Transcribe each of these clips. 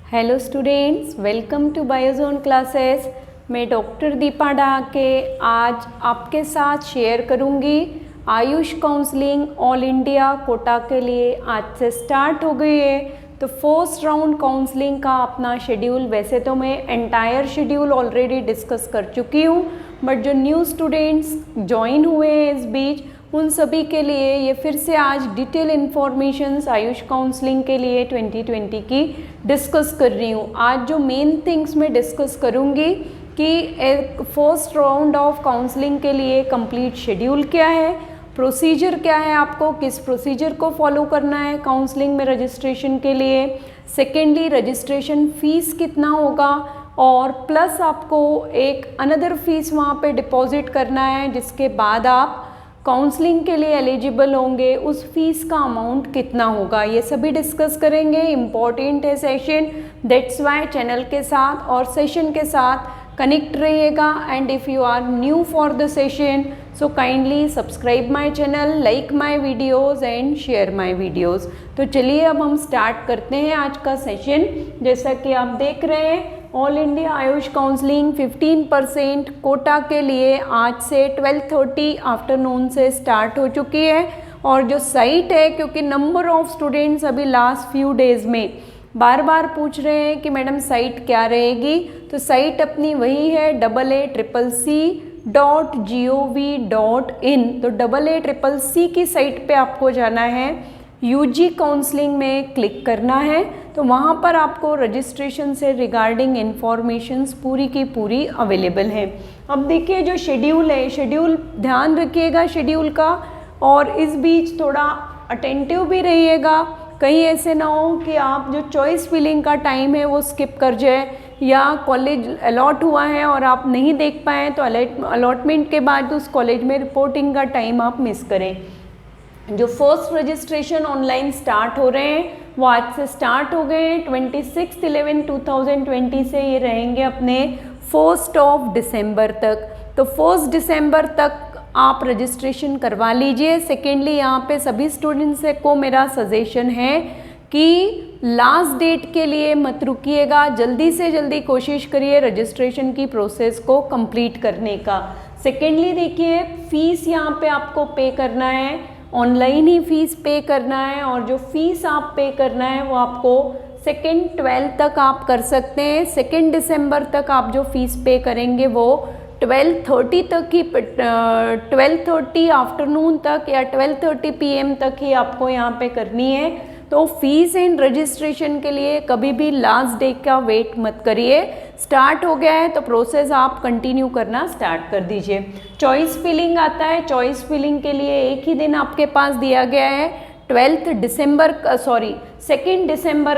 Hello students, welcome to Biozone classes. मैं doctor Deepa Dake आज आपके साथ शेयर करूंगी AYUSH counselling all India quota के लिए आज से स्टार्ट हो गई है। तो फर्स्ट राउंड काउंसलिंग का अपना शेड्यूल, वैसे तो मैं एंटायर शेड्यूल ऑलरेडी डिस्कस कर चुकी हूँ, बट जो न्यू स्टूडेंट्स ज्वाइन हुए हैं इस बीच उन सभी के लिए ये फिर से आज डिटेल इन्फॉर्मेशंस आयुष काउंसलिंग के लिए 2020 की डिस्कस कर रही हूँ। आज जो मेन थिंग्स मैं डिस्कस करूँगी कि एक फर्स्ट राउंड ऑफ काउंसलिंग के लिए कंप्लीट शेड्यूल क्या है, प्रोसीजर क्या है, आपको किस प्रोसीजर को फॉलो करना है काउंसलिंग में रजिस्ट्रेशन के लिए, सेकेंडली रजिस्ट्रेशन फ़ीस कितना होगा और प्लस आपको एक अनदर फीस वहाँ पे डिपॉजिट करना है जिसके बाद आप काउंसलिंग के लिए एलिजिबल होंगे, उस फीस का अमाउंट कितना होगा, ये सभी डिस्कस करेंगे। इम्पॉर्टेंट है सेशन, दैट्स वाई चैनल के साथ और सेशन के साथ कनेक्ट रहिएगा। And if you are new for the session so kindly subscribe my channel, like my videos and share my videos. तो चलिए अब हम स्टार्ट करते हैं आज का सेशन। जैसा कि आप देख रहे हैं all India AYUSH counselling 15% quota के लिए आज से 12:30 आफ्टरनून से स्टार्ट हो चुकी है। और जो साइट है, क्योंकि नंबर ऑफ स्टूडेंट्स अभी लास्ट फ्यू डेज़ में बार बार पूछ रहे हैं कि मैडम साइट क्या रहेगी, तो साइट अपनी वही है AACCC.gov.in। तो AACCC की साइट पे आपको जाना है, यूजी काउंसलिंग में क्लिक करना है, तो वहाँ पर आपको रजिस्ट्रेशन से रिगार्डिंग इन्फॉर्मेशंस पूरी की पूरी अवेलेबल है। अब देखिए जो शेड्यूल है, शेड्यूल ध्यान रखिएगा शेड्यूल का, और इस बीच थोड़ा अटेंटिव भी रहिएगा, कहीं ऐसे ना हो कि आप जो चॉइस फिलिंग का टाइम है वो स्किप कर जाए, या कॉलेज अलॉट हुआ है और आप नहीं देख पाएँ तो अलॉटमेंट के बाद उस कॉलेज में रिपोर्टिंग का टाइम आप मिस करें। जो फर्स्ट रजिस्ट्रेशन ऑनलाइन स्टार्ट हो रहे हैं वो आज से स्टार्ट हो गए हैं। 26/11/2020 से ये रहेंगे अपने 1 दिसंबर तक। तो 1 दिसंबर तक आप रजिस्ट्रेशन करवा लीजिए। सेकेंडली यहाँ पे सभी स्टूडेंट्स को मेरा सजेशन है कि लास्ट डेट के लिए मत रुकिएगा, जल्दी से जल्दी कोशिश करिए रजिस्ट्रेशन की प्रोसेस को कंप्लीट करने का। सेकेंडली देखिए फ़ीस यहाँ पे आपको पे करना है, ऑनलाइन ही फ़ीस पे करना है, और जो फ़ीस आप पे करना है वो आपको 2/12 तक आप कर सकते हैं। 2 दिसंबर तक आप जो फ़ीस पे करेंगे वो 12:30 तक ही 12:30 आफ्टरनून तक या 12:30 PM तक ही आपको यहाँ पे करनी है। तो फीस एंड रजिस्ट्रेशन के लिए कभी भी लास्ट डे का वेट मत करिए, स्टार्ट हो गया है तो प्रोसेस आप कंटिन्यू करना स्टार्ट कर दीजिए। चॉइस फिलिंग आता है, चॉइस फिलिंग के लिए एक ही दिन आपके पास दिया गया है 2 दिसंबर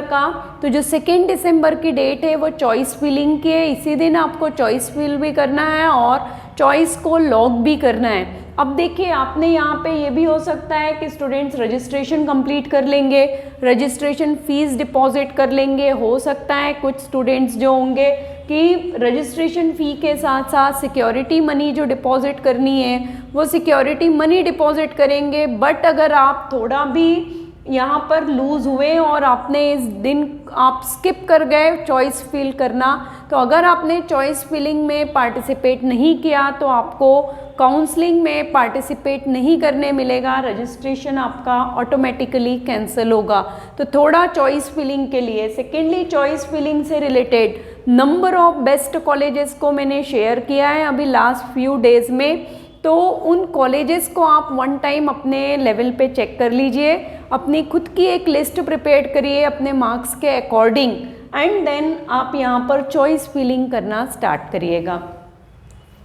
का। तो जो 2 दिसंबर की डेट है वो चॉइस फिलिंग की है, इसी दिन आपको चॉइस फिल भी करना है और चॉइस को लॉग भी करना है। अब देखिए आपने यहाँ पे ये भी हो सकता है कि स्टूडेंट्स रजिस्ट्रेशन कंप्लीट कर लेंगे, रजिस्ट्रेशन फ़ीस डिपॉजिट कर लेंगे, हो सकता है कुछ स्टूडेंट्स जो होंगे कि रजिस्ट्रेशन फ़ी के साथ साथ सिक्योरिटी मनी जो डिपॉजिट करनी है वो सिक्योरिटी मनी डिपॉजिट करेंगे। बट अगर आप थोड़ा भी यहाँ पर लूज़ हुए और आपने इस दिन आप स्किप कर गए चॉइस फिल करना, तो अगर आपने चॉइस फिलिंग में पार्टिसिपेट नहीं किया तो आपको काउंसलिंग में पार्टिसिपेट नहीं करने मिलेगा, रजिस्ट्रेशन आपका ऑटोमेटिकली कैंसिल होगा। तो थोड़ा चॉइस फिलिंग के लिए, सेकेंडली चॉइस फिलिंग से related number of best colleges को मैंने शेयर किया है अभी लास्ट फ्यू डेज़ में, तो उन कॉलेजेस को आप वन टाइम अपने लेवल पे चेक कर लीजिए, अपनी खुद की एक लिस्ट प्रिपेयर करिए अपने मार्क्स के अकॉर्डिंग, एंड देन आप यहाँ पर चॉइस फिलिंग करना स्टार्ट करिएगा।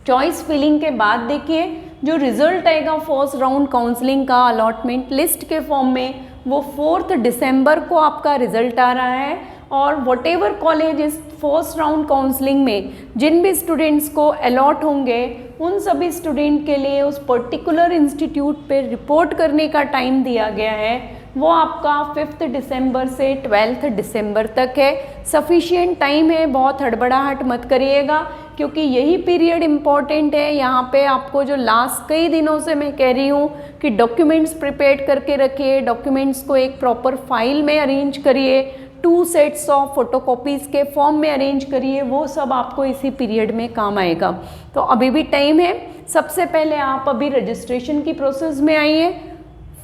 चॉइस फिलिंग के बाद देखिए जो रिज़ल्ट आएगा फर्स्ट राउंड काउंसलिंग का अलॉटमेंट लिस्ट के फॉर्म में, वो 4 दिसंबर को आपका रिज़ल्ट आ रहा है। और वट एवर कॉलेज इस फर्स्ट राउंड काउंसलिंग में जिन भी स्टूडेंट्स को अलॉट होंगे उन सभी स्टूडेंट के लिए उस पर्टिकुलर इंस्टीट्यूट पे रिपोर्ट करने का टाइम दिया गया है, वो आपका 5 दिसंबर से 12 दिसंबर तक है। सफिशिएंट टाइम है, बहुत हड़बड़ाहट मत करिएगा, क्योंकि यही पीरियड इम्पॉर्टेंट है। यहाँ पे आपको जो लास्ट कई दिनों से मैं कह रही हूँ कि डॉक्यूमेंट्स प्रिपेयर करके रखिए, डॉक्यूमेंट्स को एक प्रॉपर फाइल में अरेंज करिए, 2 सेट्स ऑफ फोटोकॉपीज़ के फॉर्म में अरेंज करिए, वो सब आपको इसी पीरियड में काम आएगा। तो अभी भी टाइम है। सबसे पहले आप अभी रजिस्ट्रेशन की प्रोसेस में आइए,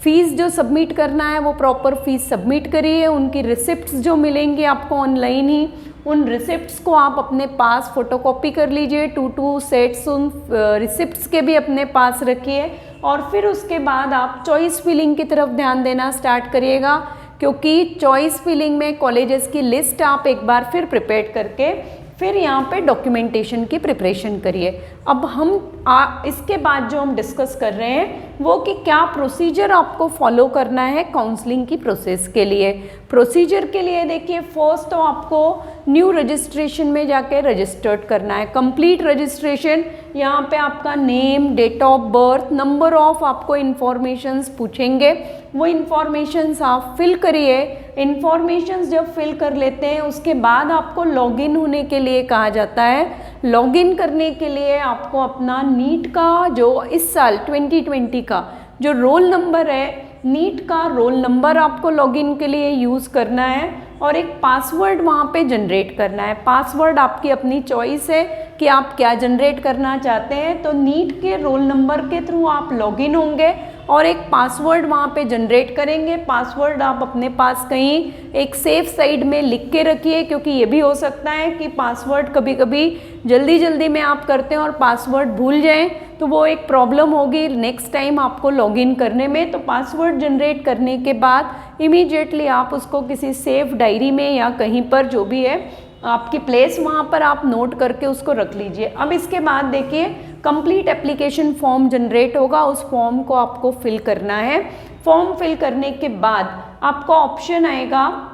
फ़ीस जो सबमिट करना है वो प्रॉपर फीस सबमिट करिए, उनकी रिसिप्ट्स जो मिलेंगी आपको ऑनलाइन ही, उन रिसिप्ट्स को आप अपने पास फ़ोटोकॉपी कर लीजिए, 2 सेट्स उन रिसिप्ट्स के भी अपने पास रखिए, और फिर उसके बाद आप चॉइस फिलिंग की तरफ ध्यान देना स्टार्ट करिएगा, क्योंकि चॉइस फिलिंग में कॉलेजेस की लिस्ट आप एक बार फिर प्रिपेयर करके फिर यहाँ पे डॉक्यूमेंटेशन की प्रिपरेशन करिए। अब हम इसके बाद जो हम डिस्कस कर रहे हैं वो कि क्या प्रोसीजर आपको फॉलो करना है काउंसलिंग की प्रोसेस के लिए। प्रोसीजर के लिए देखिए, फर्स्ट तो आपको न्यू रजिस्ट्रेशन में जाके रजिस्टर्ड करना है, कंप्लीट रजिस्ट्रेशन। यहाँ पे आपका name, date of birth, number of आपको इन्फॉर्मेशंस पूछेंगे, वो इन्फॉर्मेशंस आप फिल करिए। इन्फॉर्मेशंस जब फिल कर लेते हैं उसके बाद आपको लॉगिन होने के लिए कहा जाता है। लॉगिन करने के लिए आपको अपना नीट का जो इस साल 2020 का जो रोल नंबर है, नीट का रोल नंबर आपको लॉगिन के लिए यूज़ करना है, और एक पासवर्ड वहाँ पे जनरेट करना है। पासवर्ड आपकी अपनी चॉइस है कि आप क्या जनरेट करना चाहते हैं। तो नीट के रोल नंबर के थ्रू आप लॉगिन होंगे और एक पासवर्ड वहाँ पे जनरेट करेंगे। पासवर्ड आप अपने पास कहीं एक सेफ साइड में लिख के रखिए, क्योंकि ये भी हो सकता है कि पासवर्ड कभी कभी जल्दी में आप करते हैं और पासवर्ड भूल जाएं, तो वो एक प्रॉब्लम होगी नेक्स्ट टाइम आपको लॉगिन करने में। तो पासवर्ड जनरेट करने के बाद इमीडिएटली आप उसको किसी सेफ डायरी में या कहीं पर जो भी है आपकी प्लेस, वहाँ पर आप नोट करके उसको रख लीजिए। अब इसके बाद देखिए, कंप्लीट एप्लीकेशन फॉर्म जनरेट होगा, उस फॉर्म को आपको फिल करना है। फॉर्म फिल करने के बाद आपका ऑप्शन आएगा,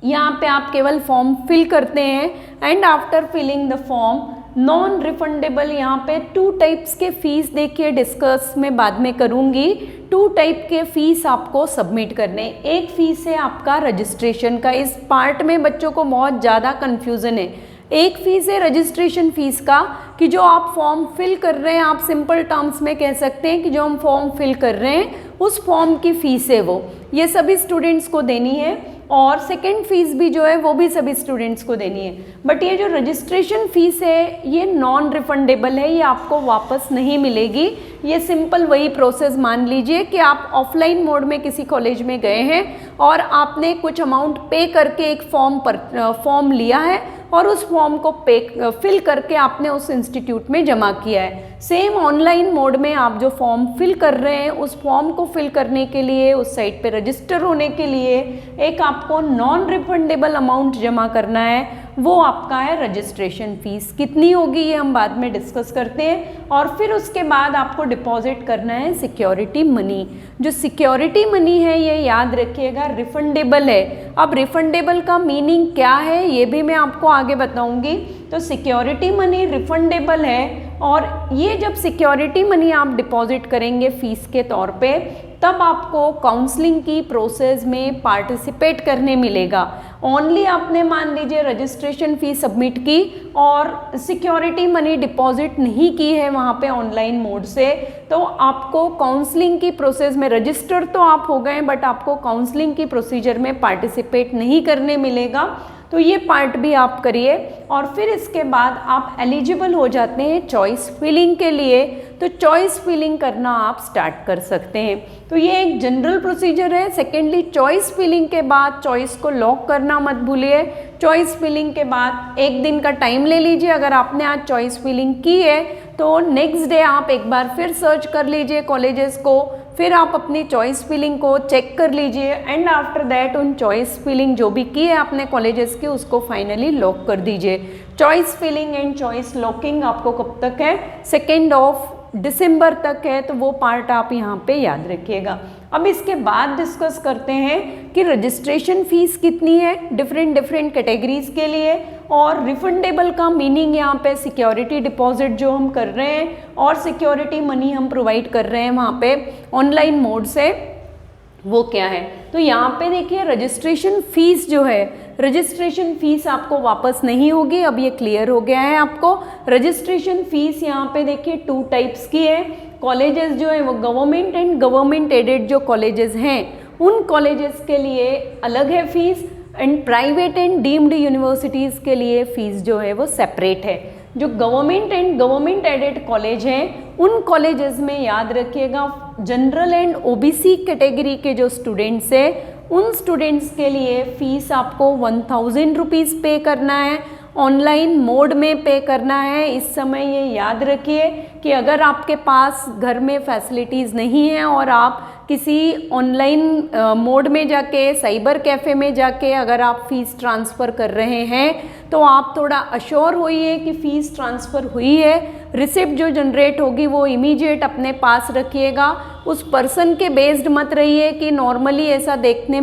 यहाँ पे आप केवल फॉर्म फिल करते हैं, and after filling the form non refundable, यहाँ पे 2 टाइप्स के फीस देखिए डिस्कस में बाद में करूँगी। 2 टाइप के फीस आपको सबमिट करने। एक फीस है आपका रजिस्ट्रेशन का, इस पार्ट में बच्चों को बहुत ज़्यादा कन्फ्यूज़न है। एक फीस है रजिस्ट्रेशन फीस का, कि जो आप फॉर्म फिल कर रहे हैं, आप सिंपल टर्म्स में कह सकते हैं कि जो हम फॉर्म फिल कर रहे हैं उस फॉर्म की फ़ीस है वो, ये सभी स्टूडेंट्स को देनी है, और सेकेंड फीस भी जो है वो भी सभी स्टूडेंट्स को देनी है। बट ये जो रजिस्ट्रेशन फीस है ये नॉन रिफंडेबल है, ये आपको वापस नहीं मिलेगी। ये सिंपल वही प्रोसेस मान लीजिए कि आप ऑफलाइन मोड में किसी कॉलेज में गए हैं और आपने कुछ अमाउंट पे करके एक फॉर्म लिया है और उस फॉर्म को फिल करके आपने उस इंस्टीट्यूट में जमा किया है। सेम ऑनलाइन मोड में आप जो फॉर्म फिल कर रहे हैं, उस फॉर्म को फिल करने के लिए, उस साइट पे रजिस्टर होने के लिए एक आपको नॉन रिफंडेबल अमाउंट जमा करना है, वो आपका है रजिस्ट्रेशन फीस। कितनी होगी ये हम बाद में डिस्कस करते हैं। और फिर उसके बाद आपको डिपॉजिट करना है सिक्योरिटी मनी। जो सिक्योरिटी मनी है ये याद रखिएगा रिफंडेबल है। अब रिफंडेबल का मीनिंग क्या है ये भी मैं आपको आगे बताऊंगी। तो सिक्योरिटी मनी रिफंडेबल है, और ये जब सिक्योरिटी मनी आप डिपॉजिट करेंगे फीस के तौर पे, तब आपको काउंसलिंग की प्रोसेस में पार्टिसिपेट करने मिलेगा। ओनली आपने मान लीजिए रजिस्ट्रेशन फीस सबमिट की और सिक्योरिटी मनी डिपॉजिट नहीं की है वहाँ पे ऑनलाइन मोड से, तो आपको काउंसलिंग की प्रोसेस में रजिस्टर तो आप हो गए, बट आपको काउंसलिंग की प्रोसीजर में पार्टिसिपेट नहीं करने मिलेगा। तो ये पार्ट भी आप करिए, और फिर इसके बाद आप एलिजिबल हो जाते हैं चॉइस फिलिंग के लिए। तो चॉइस फिलिंग करना आप स्टार्ट कर सकते हैं। तो ये एक जनरल प्रोसीजर है। सेकेंडली, चॉइस फिलिंग के बाद चॉइस को लॉक करना मत भूलिए। चॉइस फिलिंग के बाद 1 दिन का टाइम ले लीजिए। अगर आपने आज चॉइस फिलिंग की है तो नेक्स्ट डे आप एक बार फिर सर्च कर लीजिए कॉलेजेस को, फिर आप अपनी चॉइस फिलिंग को चेक कर लीजिए, एंड आफ्टर दैट उन चॉइस फिलिंग जो भी की है आपने कॉलेजेस की उसको फाइनली लॉक कर दीजिए। Choice filling and choice locking आपको कब तक है? 2 दिसंबर तक है, तो वो पार्ट आप यहाँ पे याद रखिएगा। अब इसके बाद डिस्कस करते हैं कि रजिस्ट्रेशन फीस कितनी है डिफरेंट कैटेगरीज के लिए, और रिफंडेबल का मीनिंग यहाँ पे सिक्योरिटी डिपॉजिट जो हम कर रहे हैं और सिक्योरिटी मनी हम प्रोवाइड कर रहे हैं वहाँ पे ऑनलाइन मोड से, वो क्या है। तो यहाँ पे देखिए रजिस्ट्रेशन फीस जो है, रजिस्ट्रेशन फीस आपको वापस नहीं होगी, अब ये क्लियर हो गया है आपको। रजिस्ट्रेशन फीस यहाँ पे देखिए 2 टाइप्स की है। कॉलेजेस जो है वो गवर्नमेंट एंड गवर्नमेंट एडेड जो कॉलेजेस हैं उन कॉलेजेस के लिए अलग है fees, and private and deemed universities के लिए फ़ीस जो है वो सेपरेट है। जो government and government aided college हैं उन कॉलेजेस में याद रखिएगा जनरल एंड ओबीसी कैटेगरी के जो स्टूडेंट्स हैं उन स्टूडेंट्स के लिए फ़ीस आपको 1000 रुपीज़ पे करना है, ऑनलाइन मोड में पे करना है। इस समय ये याद रखिए कि अगर आपके पास घर में फैसिलिटीज़ नहीं है और आप किसी ऑनलाइन मोड में जाके साइबर कैफ़े में जाके अगर आप फ़ीस ट्रांसफ़र कर रहे हैं तो आप थोड़ा अश्योर होइए कि फ़ीस ट्रांसफ़र हुई है। रिसिप्ट जो जनरेट होगी वो इमीडिएट अपने पास रखिएगा। उस पर्सन के बेस्ड मत रहिए कि नॉर्मली ऐसा देखने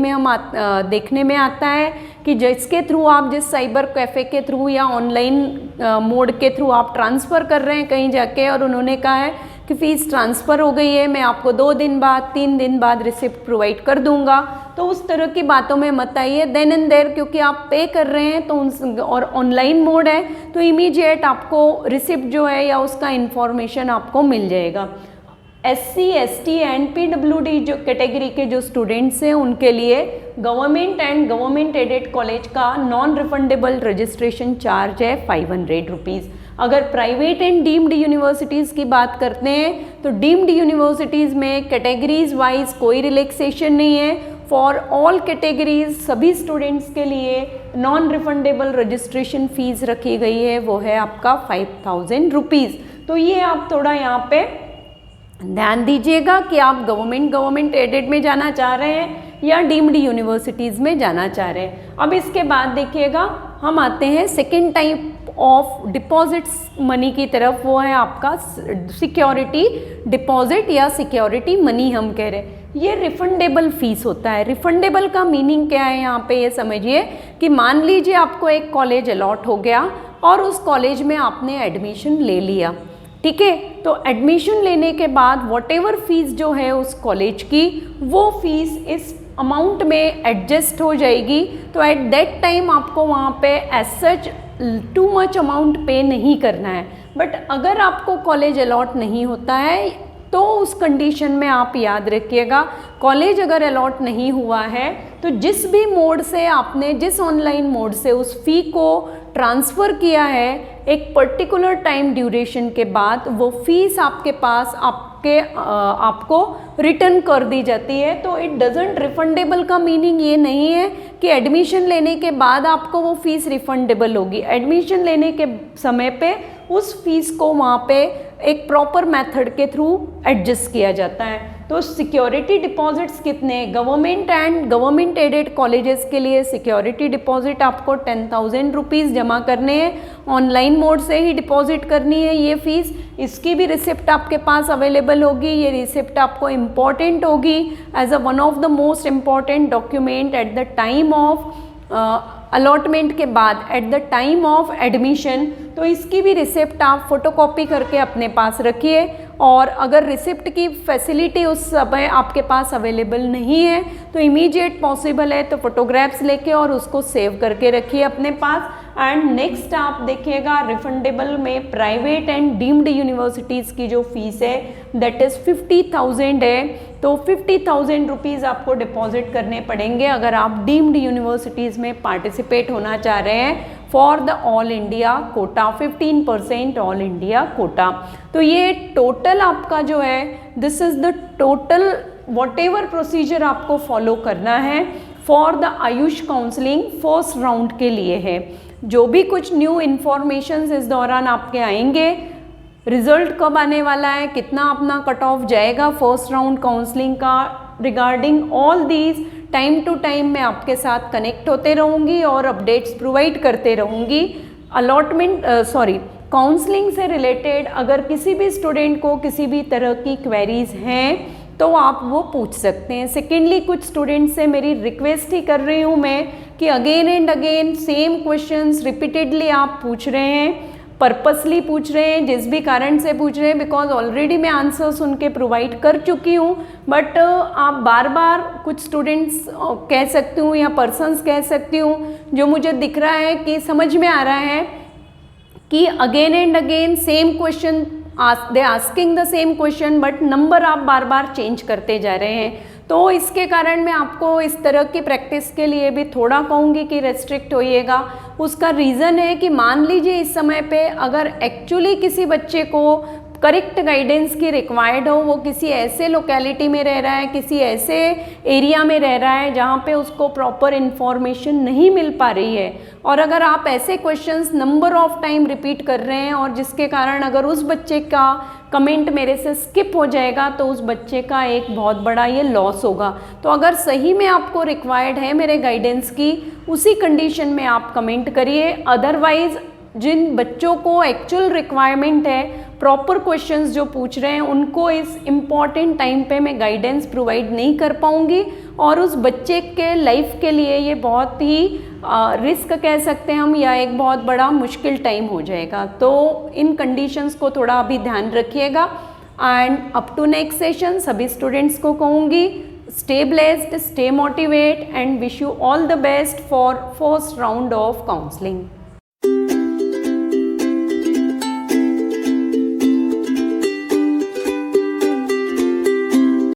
में आता है कि जिसके थ्रू आप जिस साइबर कैफ़े के थ्रू या ऑनलाइन मोड के थ्रू आप ट्रांसफ़र कर रहे हैं कहीं जाके और उन्होंने कहा है कि फ़ीस ट्रांसफ़र हो गई है, मैं आपको 2 दिन बाद 3 दिन बाद रिसिप्ट प्रोवाइड कर दूंगा, तो उस तरह की बातों में मत आइए। देन एंड देयर क्योंकि आप पे कर रहे हैं तो उन और ऑनलाइन मोड है तो इमीडिएट आपको रिसिप्ट जो है या उसका इन्फॉर्मेशन आपको मिल जाएगा। SC, ST एंड PWD जो कैटेगरी के जो स्टूडेंट्स हैं उनके लिए government and government aided college का नॉन रिफंडेबल रजिस्ट्रेशन चार्ज है 500 रुपीज़। अगर प्राइवेट एंड डीम्ड यूनिवर्सिटीज़ की बात करते हैं तो डीम्ड यूनिवर्सिटीज़ में कैटेगरीज वाइज कोई रिलैक्सेशन नहीं है। फॉर ऑल कैटेगरीज सभी स्टूडेंट्स के लिए नॉन रिफंडेबल रजिस्ट्रेशन फ़ीस रखी गई है, वो है आपका 5000 रुपीज़। तो ये आप थोड़ा यहाँ पे ध्यान दीजिएगा कि आप गवर्नमेंट एडेड में जाना चाह रहे हैं या डीम्ड यूनिवर्सिटीज़ में जाना चाह रहे हैं। अब इसके बाद देखिएगा हम आते हैं second type of deposits money की तरफ, वो है आपका सिक्योरिटी डिपॉजिट या सिक्योरिटी मनी हम कह रहे हैं। ये रिफंडेबल फीस होता है। रिफंडेबल का मीनिंग क्या है यहाँ पे ये समझिए कि मान लीजिए आपको एक कॉलेज अलॉट हो गया और उस कॉलेज में आपने एडमिशन ले लिया, ठीक है। तो एडमिशन लेने के बाद व्हाटएवर फीस जो है उस कॉलेज की वो फीस इस अमाउंट में एडजस्ट हो जाएगी। तो एट दैट टाइम आपको वहाँ पे as such too much amount pay नहीं करना है। बट अगर आपको कॉलेज अलॉट नहीं होता है तो उस कंडीशन में आप याद रखिएगा कॉलेज अगर अलॉट नहीं हुआ है तो जिस भी मोड से आपने जिस ऑनलाइन मोड से उस फ़ी को ट्रांसफ़र किया है एक पर्टिकुलर टाइम ड्यूरेशन के बाद वो फीस आपके पास आपको रिटर्न कर दी जाती है। तो इट डजेंट रिफंडेबल का मीनिंग ये नहीं है कि एडमिशन लेने के बाद आपको वो फीस रिफंडेबल होगी। एडमिशन लेने के समय पे उस फीस को वहाँ पे एक प्रॉपर मेथड के थ्रू एडजस्ट किया जाता है। तो सिक्योरिटी डिपॉजिट्स कितने, government and government aided colleges के लिए सिक्योरिटी डिपॉजिट आपको 10,000 रुपीज़ जमा करने हैं, ऑनलाइन मोड से ही डिपॉजिट करनी है ये फ़ीस। इसकी भी रिसिप्ट आपके पास अवेलेबल होगी। ये रिसिप्ट आपको इम्पॉर्टेंट होगी as a one of the most important document at the time of allotment के बाद at the time of admission. तो इसकी भी रिसिप्ट आप फोटोकॉपी करके अपने पास रखिए। और अगर रिसिप्ट की फैसिलिटी उस समय आपके पास अवेलेबल नहीं है तो इमीडिएट पॉसिबल है तो फोटोग्राफ्स लेके और उसको सेव करके रखिए अपने पास। एंड नेक्स्ट आप देखिएगा रिफंडेबल में प्राइवेट एंड डीम्ड यूनिवर्सिटीज़ की जो फीस है दैट इज़ 50,000 है। तो 50,000 रुपीज़ आपको डिपॉजिट करने पड़ेंगे अगर आप डीम्ड यूनिवर्सिटीज़ में पार्टिसिपेट होना चाह रहे हैं for the all India Kota, 15% all India Kota. तो ये टोटल आपका जो है this is the total what ever procedure आपको फॉलो करना है for the Ayush counselling first round के लिए है। जो भी कुछ न्यू इन्फॉर्मेशंस इस दौरान आपके आएंगे, रिजल्ट कब आने वाला है, कितना अपना कट ऑफ जाएगा फर्स्ट राउंड काउंसलिंग का, regarding all these time to time मैं आपके साथ कनेक्ट होते रहूँगी और अपडेट्स प्रोवाइड करते रहूँगी। काउंसलिंग से रिलेटेड अगर किसी भी स्टूडेंट को किसी भी तरह की क्वेरीज हैं तो आप वो पूछ सकते हैं। सेकेंडली कुछ स्टूडेंट से मेरी रिक्वेस्ट ही कर रही हूँ मैं कि again and again same questions repeatedly आप पूछ रहे हैं, पर्पसली पूछ रहे हैं, जिस भी कारण से पूछ रहे हैं, बिकॉज ऑलरेडी मैं आंसर्स उनके प्रोवाइड कर चुकी हूँ। बट आप बार बार कुछ स्टूडेंट्स कह सकती हूँ या पर्सन्स कह सकती हूँ जो मुझे दिख रहा है कि समझ में आ रहा है कि again and again same question they asking the same question but number आप बार बार चेंज करते जा रहे हैं। तो इसके कारण मैं आपको इस तरह की प्रैक्टिस के लिए भी थोड़ा कहूँगी कि रेस्ट्रिक्ट होइएगा। उसका रीज़न है कि मान लीजिए इस समय पे अगर एक्चुअली किसी बच्चे को करेक्ट गाइडेंस की रिक्वायर्ड हो, वो किसी ऐसे लोकेलिटी में रह रहा है, किसी ऐसे एरिया में रह रहा है जहाँ पे उसको प्रॉपर इन्फॉर्मेशन नहीं मिल पा रही है, और अगर आप ऐसे questions number of time repeat कर रहे हैं और जिसके कारण अगर उस बच्चे का कमेंट मेरे से स्किप हो जाएगा तो उस बच्चे का एक बहुत बड़ा ये लॉस होगा। तो अगर सही में आपको रिक्वायर्ड है मेरे गाइडेंस की, उसी कंडीशन में आप कमेंट करिए। अदरवाइज जिन बच्चों को एक्चुअल रिक्वायरमेंट है, प्रॉपर क्वेश्चंस जो पूछ रहे हैं, उनको इस इम्पॉर्टेंट टाइम पे मैं गाइडेंस प्रोवाइड नहीं कर पाऊंगी और उस बच्चे के लाइफ के लिए ये बहुत ही रिस्क कह सकते हैं हम, या एक बहुत बड़ा मुश्किल टाइम हो जाएगा। तो इन कंडीशंस को थोड़ा अभी ध्यान रखिएगा। And up to next session सभी स्टूडेंट्स को कहूँगी, stay blessed, stay motivate and wish you all the best for first round of counselling.